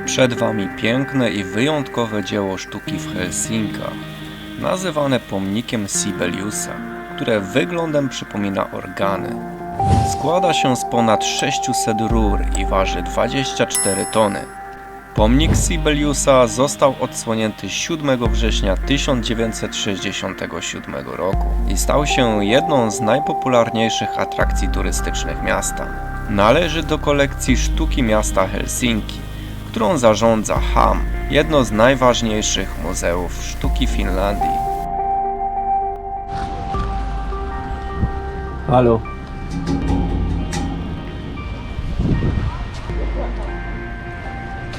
Przed Wami piękne i wyjątkowe dzieło sztuki w Helsinkach, nazywane pomnikiem Sibeliusa, które wyglądem przypomina organy. Składa się z ponad 600 rur i waży 24 tony. Pomnik Sibeliusa został odsłonięty 7 września 1967 roku i stał się jedną z najpopularniejszych atrakcji turystycznych miasta. Należy do kolekcji sztuki miasta Helsinki, którą zarządza HAM, jedno z najważniejszych muzeów sztuki Finlandii. Halo.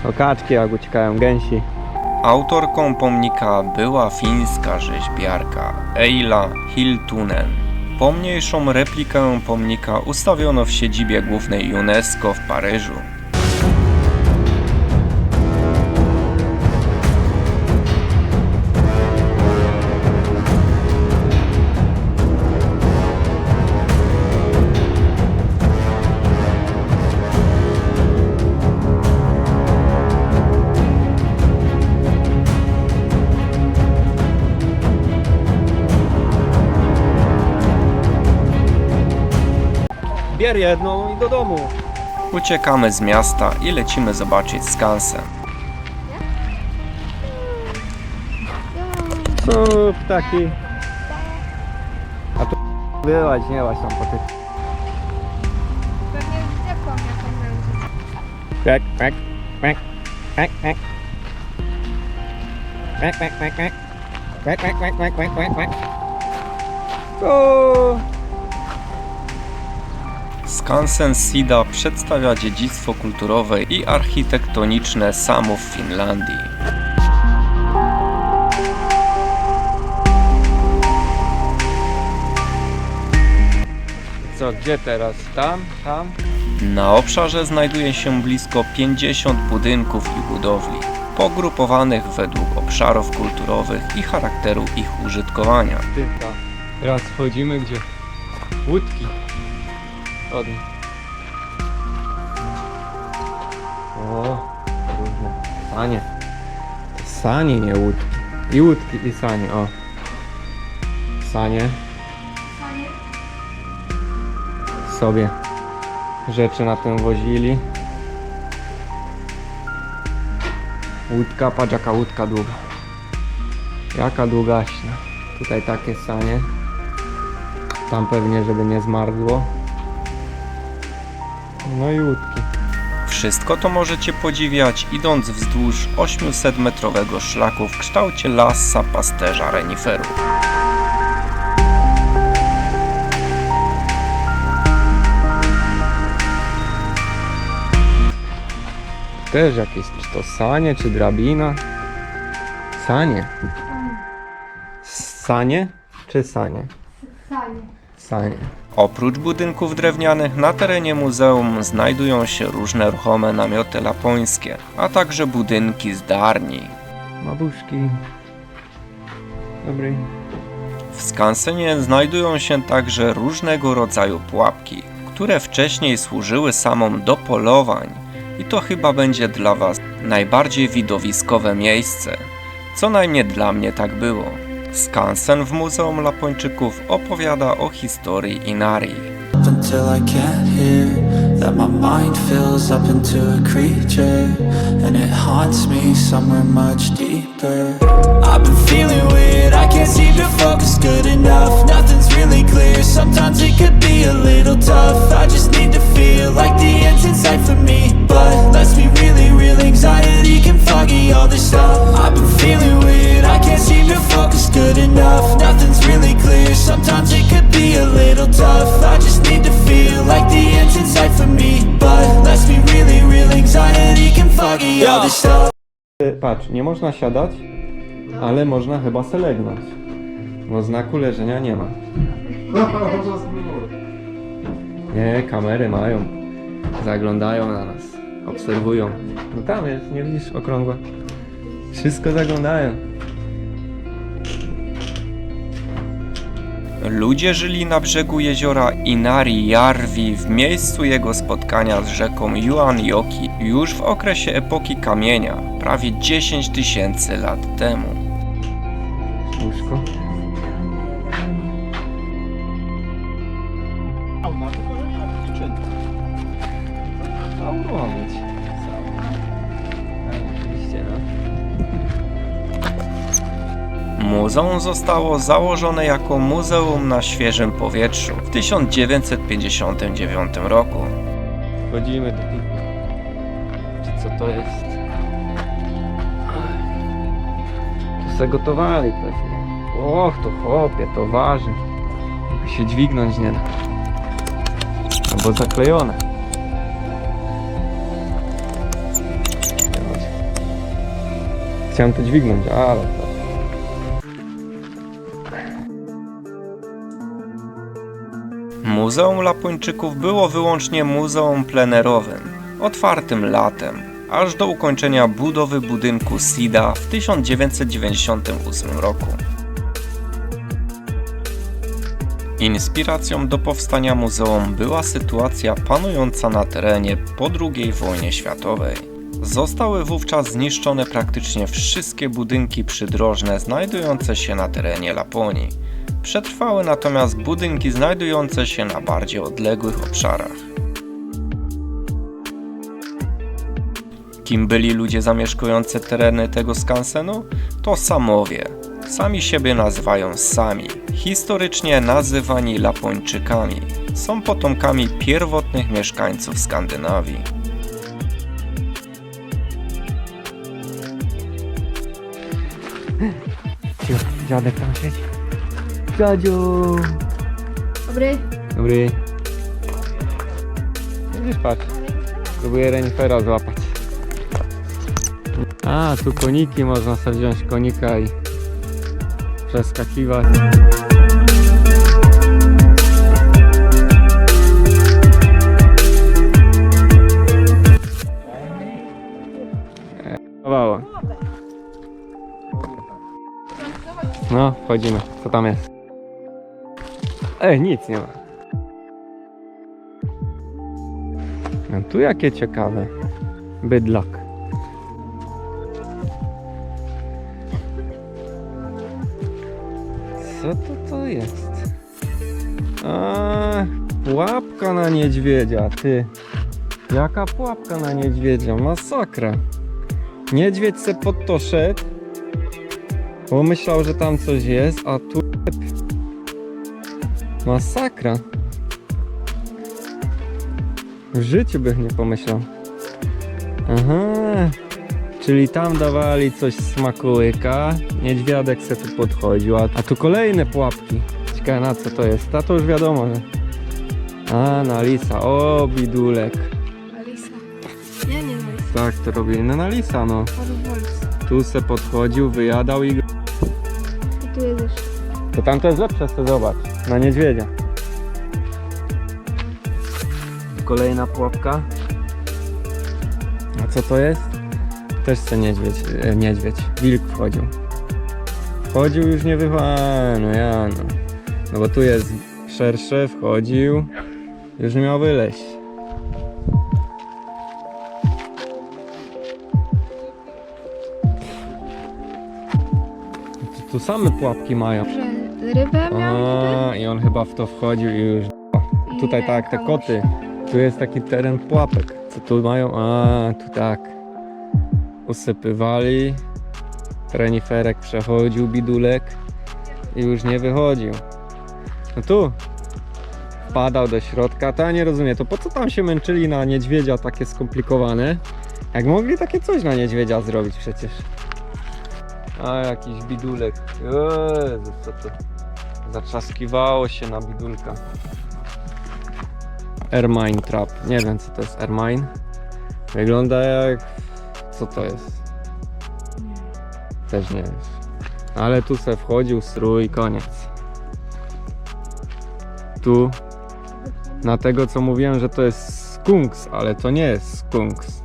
O kaczki jak uciekają, gęsi. Autorką pomnika była fińska rzeźbiarka Eila Hiltunen. Pomniejszą replikę pomnika ustawiono w siedzibie głównej UNESCO w Paryżu. Bier jedną i do domu. Uciekamy z miasta i lecimy zobaczyć skansen. Co ptaki? A tu byłaś, nie łaś tam po tych. Pewnie zdechłam jak on będzie. Kwek, kwek, kwek, kwek, kwek. Kwek, kwek, kwek, kwek. Kwek, kwek, kwek, kwek, kwek, kwek, kwek. O! Skansen Sida przedstawia dziedzictwo kulturowe i architektoniczne Samów w Finlandii. Co, gdzie teraz? Tam? Tam? Na obszarze znajduje się blisko 50 budynków i budowli, pogrupowanych według obszarów kulturowych i charakteru ich użytkowania. Tyka. Teraz wchodzimy gdzie? Łódki. Ładnie. O, różne. Sanie. To sanie, nie łódki. I łódki, i sanie, o. Sanie. Sobie rzeczy na tym wozili. Łódka, patrz jaka łódka długa. Jaka długaśna. Tutaj takie sanie. Tam pewnie, żeby nie zmarzło. No i łódki. Wszystko to możecie podziwiać idąc wzdłuż 800-metrowego szlaku w kształcie lassa pasterza reniferu. Też jakieś, czy to sanie, czy drabina? Sanie. Sanie, czy sanie? Sanie. Sanie. Oprócz budynków drewnianych na terenie muzeum znajdują się różne ruchome namioty lapońskie, a także budynki z darni. Babuszki. Dobry. W skansenie znajdują się także różnego rodzaju pułapki, które wcześniej służyły samom do polowań i to chyba będzie dla Was najbardziej widowiskowe miejsce. Co najmniej dla mnie tak było. Skansen w Muzeum Lapończyków opowiada o historii Inarii. Until I can't hear that my mind fills up into a creature and it haunts me somewhere much deeper. I've been feeling weird, I can't seem to focus good enough. Nothing's really clear, sometimes it could be a little tough. I just need to feel like the end's in sight for me, but let's be really real, anxiety can foggy all this stuff. I've been feeling weird, I can't seem to focus good enough. Nothing's really clear, sometimes it could be a little tough. I just need to feel like the end's in sight for me, but let's be really real, anxiety can foggy all this stuff. Patrz, nie można siadać, ale można chyba selegnąć. Bo znaku leżenia nie ma. Nie, kamery mają. Zaglądają na nas. Obserwują. No tam jest, nie widzisz, okrągła. Wszystko zaglądają. Ludzie żyli na brzegu jeziora Inari-Jarvi w miejscu jego spotkania z rzeką Juan-Joki już w okresie epoki kamienia, prawie 10 000 lat temu. Łóżko. Trzeba uruchomić. Oczywiście, no. Muzeum zostało założone jako muzeum na świeżym powietrzu w 1959 roku. Wchodzimy do tych... Czy co to jest? Tu se gotowali pewnie. Och, to chłopie, to waży. Się dźwignąć nie da. Albo zaklejone. Chciałem to dźwignąć, ale to... Muzeum Lapończyków było wyłącznie muzeum plenerowym, otwartym latem, aż do ukończenia budowy budynku SIDA w 1998 roku. Inspiracją do powstania muzeum była sytuacja panująca na terenie po II wojnie światowej. Zostały wówczas zniszczone praktycznie wszystkie budynki przydrożne znajdujące się na terenie Laponii. Przetrwały natomiast budynki znajdujące się na bardziej odległych obszarach. Kim byli ludzie zamieszkujący tereny tego skansenu? To Samowie. Sami siebie nazywają Sami, historycznie nazywani Lapończykami. Są potomkami pierwotnych mieszkańców Skandynawii. Cicho, dziadek tam siedzi. Dziadziu! Dobry. Dobry. Widzisz, patrz. Próbuję renifera złapać. A, tu koniki, można sobie wziąć konika i przeskakiwać. Chowało. No, wchodzimy. Co tam jest? Nic nie ma. No tu jakie ciekawe. Bydlak. Co to jest? A, pułapka na niedźwiedzia, ty. Jaka pułapka na niedźwiedzia? Masakra. Niedźwiedź se pod to szedł, bo myślał, że tam coś jest, a tu... Masakra. W życiu bych nie pomyślał. Aha. Czyli tam dawali coś z smakołyka. Niedźwiadek se tu podchodził, a tu kolejne pułapki. Ciekawe na co to jest. A to już wiadomo, że... A, na lisa. O, bidulek. Alisa. Nie, nie Alisa. Tak, to robili. No na lisa, no. Wolf. Tu se podchodził, wyjadał i... I tu jest jeszcze. To tam to jest lepsze, to zobacz. Na niedźwiedzia. Kolejna pułapka. A co to jest? Też chce niedźwiedź. Wilk wchodził. Wchodził, już nie wychodził. No ja no. No bo tu jest szersze, wchodził. Już nie miał wyleźć. Tu same pułapki mają. Że rybę miał I on chyba w to wchodził i już. i Tutaj tak, te jechał. koty. Tu jest taki teren pułapek. Co tu mają? A, tu tak. Usypywali. Reniferek przechodził, bidulek. I już nie wychodził. No tu. Wpadał do środka. To ja nie rozumiem. To po co tam się męczyli na niedźwiedzia takie skomplikowane? Jak mogli takie coś na niedźwiedzia zrobić przecież. A, jakiś bidulek. Jezu, co to? Zatrzaskiwało się na bidulka. Ermine Trap. Nie wiem co to jest Ermine. Wygląda jak... Co to jest? Też nie wiem. Ale tu se wchodził strój, koniec. Tu na tego co mówiłem, że to jest skunks, ale to nie jest skunks.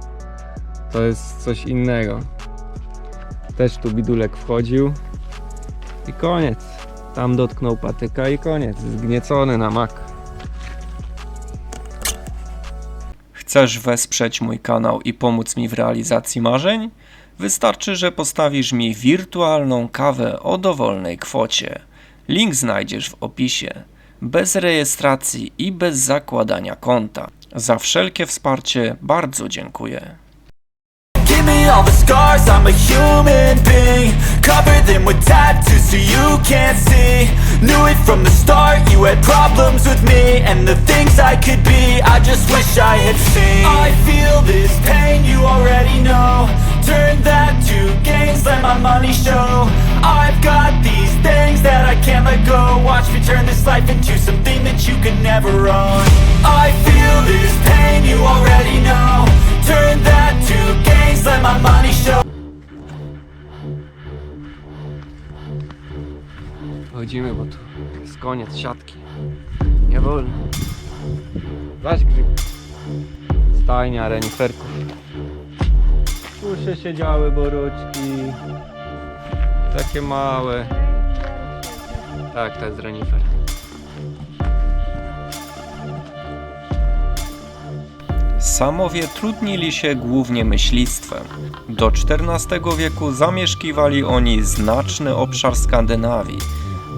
To jest coś innego. Też tu bidulek wchodził. I koniec. Tam dotknął patyka i koniec, zgniecony na mak. Chcesz wesprzeć mój kanał i pomóc mi w realizacji marzeń? Wystarczy, że postawisz mi wirtualną kawę o dowolnej kwocie. Link znajdziesz w opisie. Bez rejestracji i bez zakładania konta. Za wszelkie wsparcie bardzo dziękuję. Give me all the scars, I'm a human being. Cover them with tattoos so you can't see. Knew it from the start, you had problems with me and the things I could be, I just wish I had seen. I feel this pain, you already know. Turn that to gains, let my money show. I've got these things that I can't let go. Watch me turn this life into something that you could never own. I feel this pain, you already know. Turn that to gains, let my money show. Chodzimy, bo tu jest koniec siatki. Nie wolno. Zaś grzyb. Stajnia reniferków. Tu się siedziały boroczki. Takie małe. Tak, to jest renifer. Samowie trudnili się głównie myślistwem. Do XIV wieku zamieszkiwali oni znaczny obszar Skandynawii.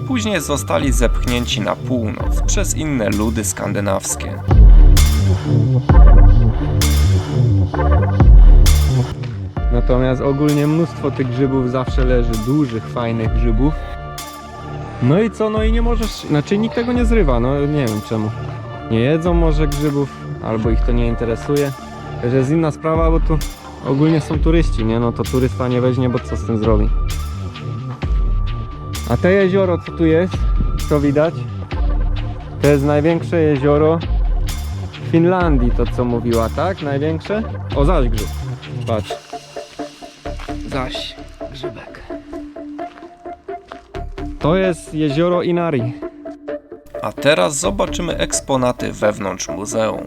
Później zostali zepchnięci na północ przez inne ludy skandynawskie. Natomiast ogólnie mnóstwo tych grzybów zawsze leży, dużych, fajnych grzybów. No i co? No i nie możesz, znaczy nikt tego nie zrywa, no nie wiem czemu. Nie jedzą może grzybów, albo ich to nie interesuje. To jest inna sprawa, bo tu ogólnie są turyści, nie? No to turysta nie weźmie, bo co z tym zrobi? A te jezioro, co tu jest, co widać? To jest największe jezioro w Finlandii, to co mówiła, tak? Największe? O, zaś grzyb. Patrz. Zaś grzybek. To jest jezioro Inari. A teraz zobaczymy eksponaty wewnątrz muzeum.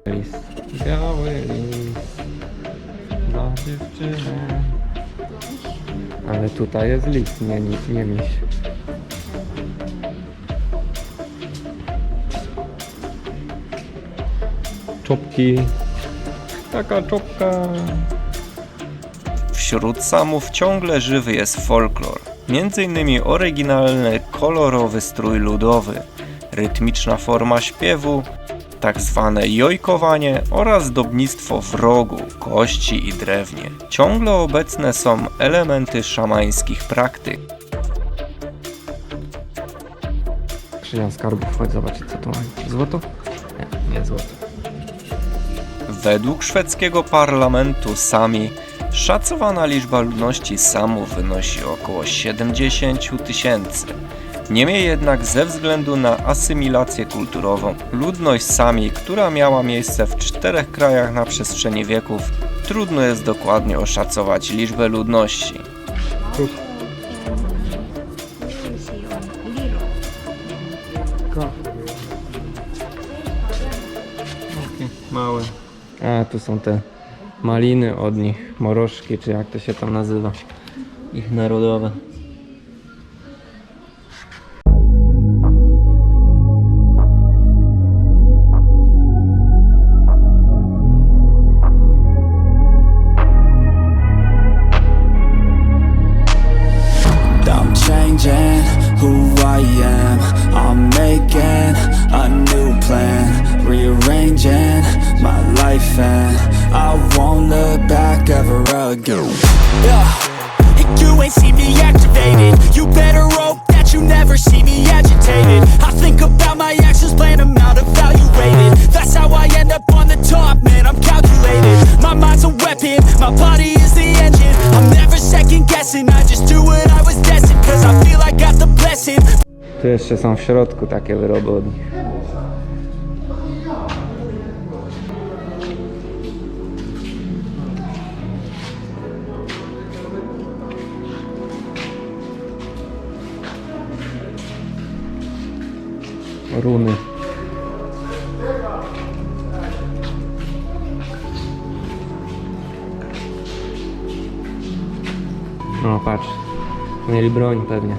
List. Biały list dla dziewczyny. Ale tutaj jest list, nie miś. Czopki. Taka czopka. Wśród samów ciągle żywy jest folklor. Między innymi oryginalny, kolorowy strój ludowy, rytmiczna forma śpiewu, tak zwane jojkowanie oraz dobnictwo w rogu, kości i drewnie. Ciągle obecne są elementy szamańskich praktyk. Krzyżan skarbów, chodź zobaczyć co tu mamy. Złoto? Nie złoto. Według szwedzkiego parlamentu Sami szacowana liczba ludności Samów wynosi około 70 000. Niemniej jednak ze względu na asymilację kulturową, ludność Sami, która miała miejsce w 4 krajach na przestrzeni wieków, trudno jest dokładnie oszacować liczbę ludności. Małe. A, tu są te maliny od nich, morożki, czy jak to się tam nazywa. Ich narodowe. I'm changing who I am. I'm making a new plan, rearranging my life, and I won't look back ever again. You ain't see me activated. You better hope that you never see me agitated. I think about my actions, plan them out, evaluated. That's how I end up on the top, man, I'm calculated. My mind's a weapon, my body is the engine. I'm never second guessing, I just do what I was destined. Cause I feel I got the blessing. Tu jeszcze są w środku takie wyroby od nich. Runy. No patrz. Mieli broń pewnie.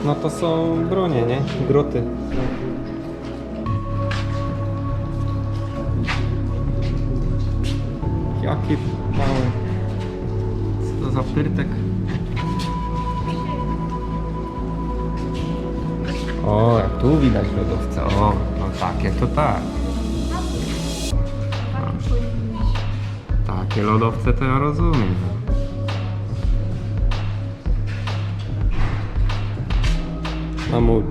No to są bronie, nie? Groty. Jaki mały. Co to za pyrtek? O, jak tu widać lodowce. O, no takie to tak. Takie lodowce to ja rozumiem. Mamut.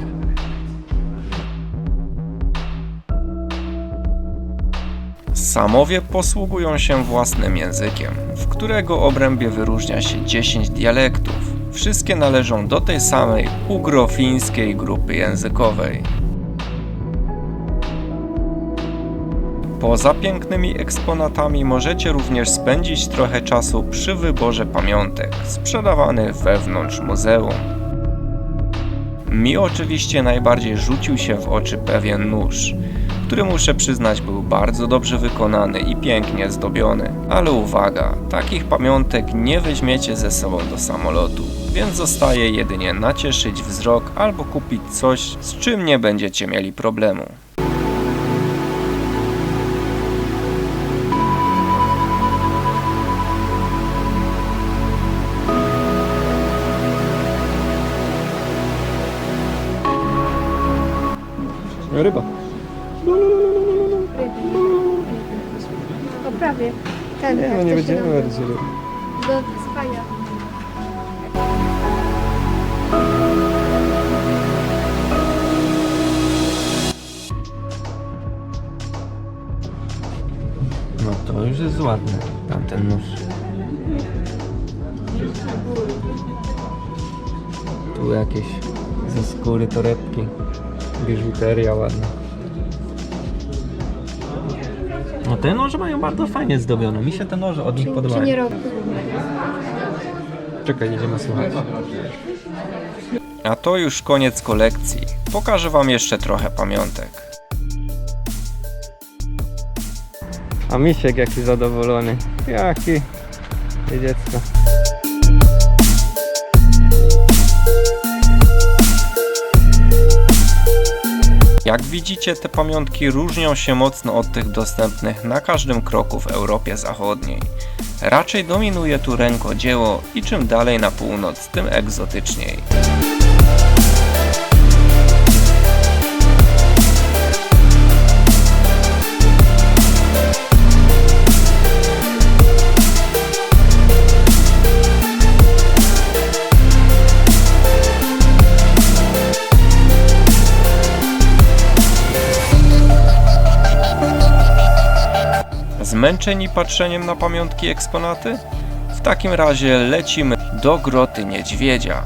Samowie posługują się własnym językiem, w którego obrębie wyróżnia się 10 dialektów. Wszystkie należą do tej samej ugro-fińskiej grupy językowej. Poza pięknymi eksponatami możecie również spędzić trochę czasu przy wyborze pamiątek sprzedawanych wewnątrz muzeum. Mi oczywiście najbardziej rzucił się w oczy pewien nóż, który muszę przyznać był bardzo dobrze wykonany i pięknie zdobiony. Ale uwaga, takich pamiątek nie weźmiecie ze sobą do samolotu, więc zostaje jedynie nacieszyć wzrok albo kupić coś, z czym nie będziecie mieli problemu. Ryba. To prawie. Ten, Nie, jak no to nie się będziemy nazywa? bardziej ryb. Do spania. No to już jest ładny, tamten nóż. Tu jakieś ze skóry torebki, biżuteria ładna. No te noże mają bardzo fajnie zdobione, mi się te noże od nich Czy podobają. nie robi? Czekaj, jedziemy słuchać. A to już koniec kolekcji. Pokażę wam jeszcze trochę pamiątek. A misiek jaki zadowolony. Jaki dziecko. Jak widzicie, te pamiątki różnią się mocno od tych dostępnych na każdym kroku w Europie Zachodniej. Raczej dominuje tu rękodzieło i czym dalej na północ, tym egzotyczniej. Zmęczeni patrzeniem na pamiątki i eksponaty? W takim razie lecimy do Groty Niedźwiedzia.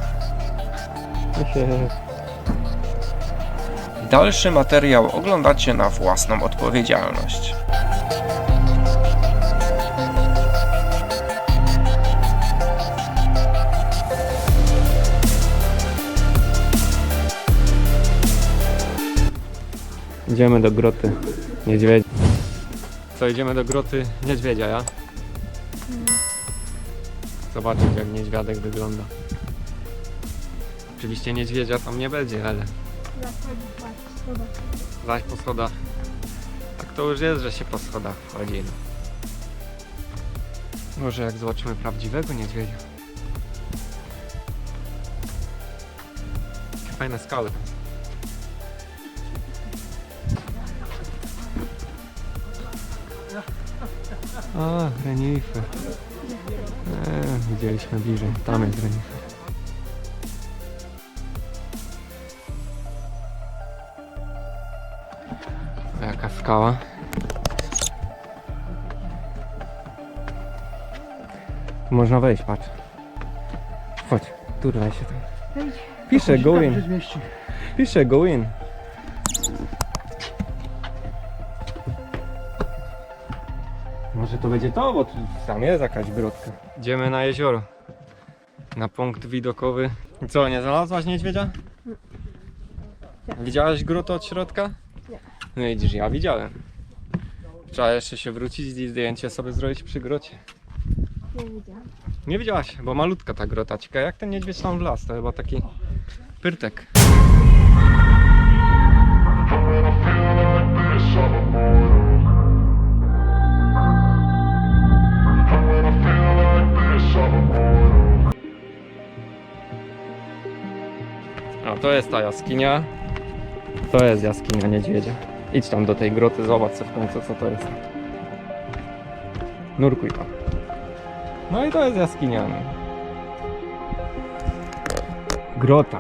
Dalszy materiał oglądacie na własną odpowiedzialność. Idziemy do groty niedźwiedzia. Co, idziemy do groty niedźwiedzia, ja? Zobaczyć jak niedźwiadek wygląda. Oczywiście niedźwiedzia tam nie będzie, ale zaś po schodach. Tak to już jest, że się po schodach wchodzi. No. Może jak zobaczymy prawdziwego niedźwiedzia. Jakie fajne skały. A, renifer. Widzieliśmy bliżej. Tam jest renifer. Jaka skała. Tu można wejść, patrz. Chodź, turlaj się tam. Pisze go in. Pisze go in. Może to będzie to, bo tu tam jest jakaś brodka. Idziemy na jezioro. Na punkt widokowy. Co, nie znalazłaś niedźwiedzia? Widziałaś grotę od środka? Nie. No widzisz, ja widziałem. Trzeba jeszcze się wrócić i zdjęcie sobie zrobić przy grocie. Nie widziałam. Nie widziałaś, bo malutka ta grota. Ciekawe jak ten niedźwiedź tam wlazł, to chyba taki pyrtek. A to jest ta jaskinia. To jest jaskinia niedźwiedzia. Idź tam do tej groty, zobacz sobie w końcu co to jest. Nurkuj tam. No i to jest jaskinia. Grota.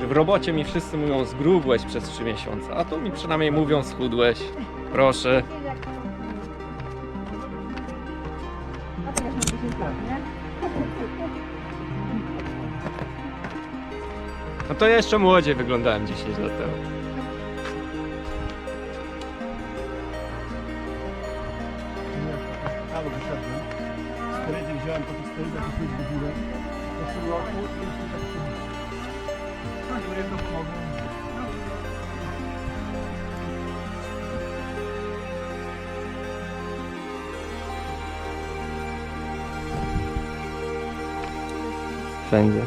Że w robocie mi wszyscy mówią zgrubłeś przez 3 miesiące, a tu mi przynajmniej mówią schudłeś. Proszę. A teraz mam 10 lat, nie? No to jeszcze młodziej wyglądałem 10 lat temu. Prawo wyszedłem. Sterydy wziąłem po tych sterydach i pójść do góry. Po pół roku i już tak się... No, jedno pomogło. Wszędzie.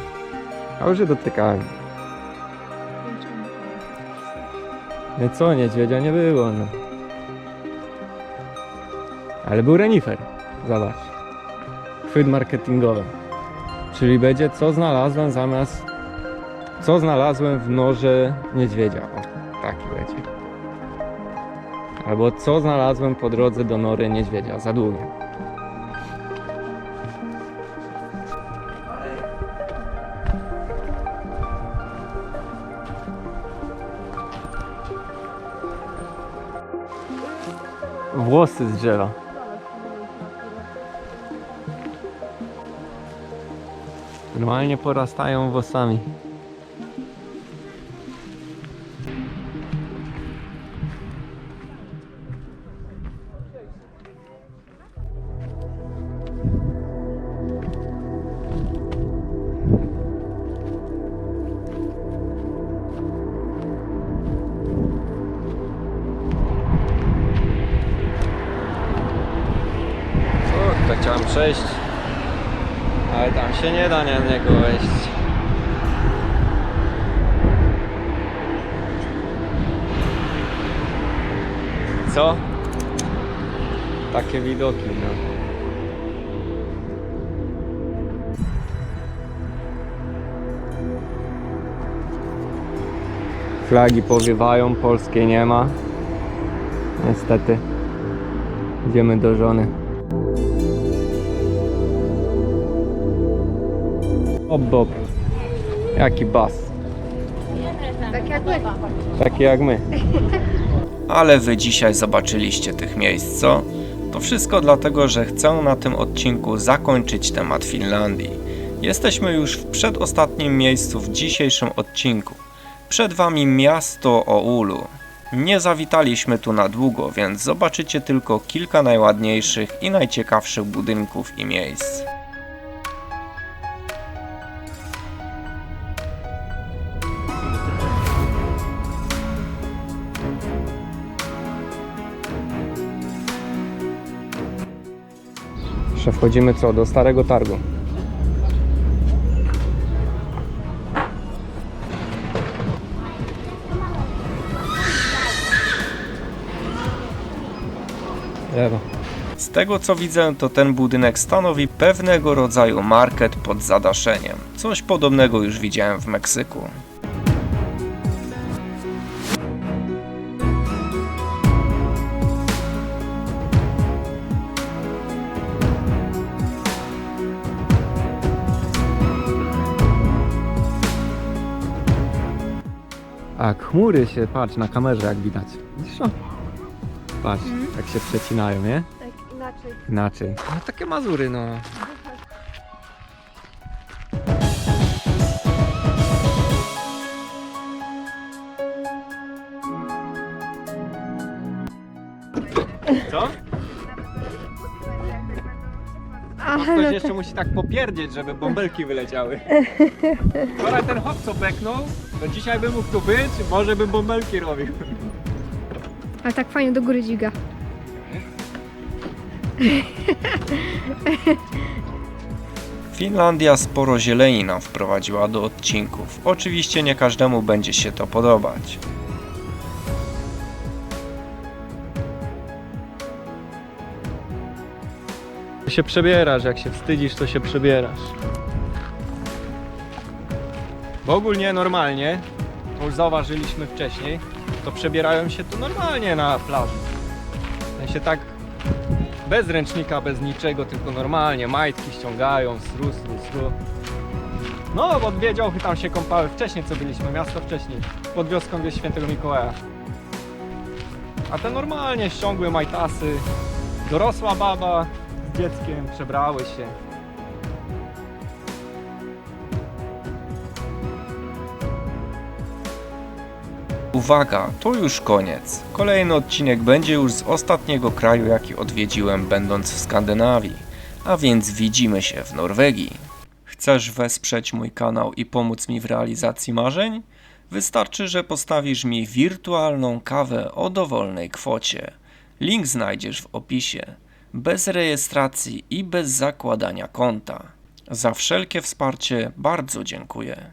A już je dotykałem. No co, niedźwiedzia nie było, no. Ale był renifer. Zobacz. Chwyt marketingowy. Czyli będzie co znalazłem zamiast... Co znalazłem w norze niedźwiedzia. O, taki będzie. Albo co znalazłem po drodze do nory niedźwiedzia. Za długie. Włosy z drzewa. Normalnie porastają włosami. Tutaj chciałem przejść, ale tam się nie da na niego wejść. Co? Takie widoki, no. Flagi powiewają, polskiej nie ma. Niestety. Idziemy do żony. Bob. Jaki bas. Tak jak my. Taki jak my. Ale wy dzisiaj zobaczyliście tych miejsc, co? To wszystko dlatego, że chcę na tym odcinku zakończyć temat Finlandii. Jesteśmy już w przedostatnim miejscu w dzisiejszym odcinku. Przed wami miasto Oulu. Nie zawitaliśmy tu na długo, więc zobaczycie tylko kilka najładniejszych i najciekawszych budynków i miejsc. Jeszcze wchodzimy co? Do Starego Targu. Lewo. Z tego co widzę, to ten budynek stanowi pewnego rodzaju market pod zadaszeniem. Coś podobnego już widziałem w Meksyku. A chmury się, patrz, na kamerze jak widać. Widzisz to? Patrz, jak się przecinają, nie? Tak inaczej. Inaczej. No takie Mazury, no. Co? Ktoś jeszcze musi tak popierdzieć, żeby bąbelki wyleciały. Wczoraj ten hop co beknął, to dzisiaj bym mógł tu być, może bym bąbelki robił. Ale tak fajnie do góry dźwiga. Finlandia sporo zieleni nam wprowadziła do odcinków. Oczywiście nie każdemu będzie się to podobać. Się przebierasz, jak się wstydzisz, to się przebierasz. Bo ogólnie normalnie, to już zauważyliśmy wcześniej, to przebierają się tu normalnie na plaży. W sensie tak bez ręcznika, bez niczego, tylko normalnie, majtki ściągają, sru. No, bo dwie działchy tam się kąpały wcześniej, co byliśmy, miasto wcześniej, pod wioską gdzieś Świętego Mikołaja. A te normalnie ściągły majtasy, dorosła baba z dzieckiem przebrały się. Uwaga, to już koniec. Kolejny odcinek będzie już z ostatniego kraju, jaki odwiedziłem, będąc w Skandynawii. A więc widzimy się w Norwegii. Chcesz wesprzeć mój kanał i pomóc mi w realizacji marzeń? Wystarczy, że postawisz mi wirtualną kawę o dowolnej kwocie. Link znajdziesz w opisie. Bez rejestracji i bez zakładania konta. Za wszelkie wsparcie bardzo dziękuję.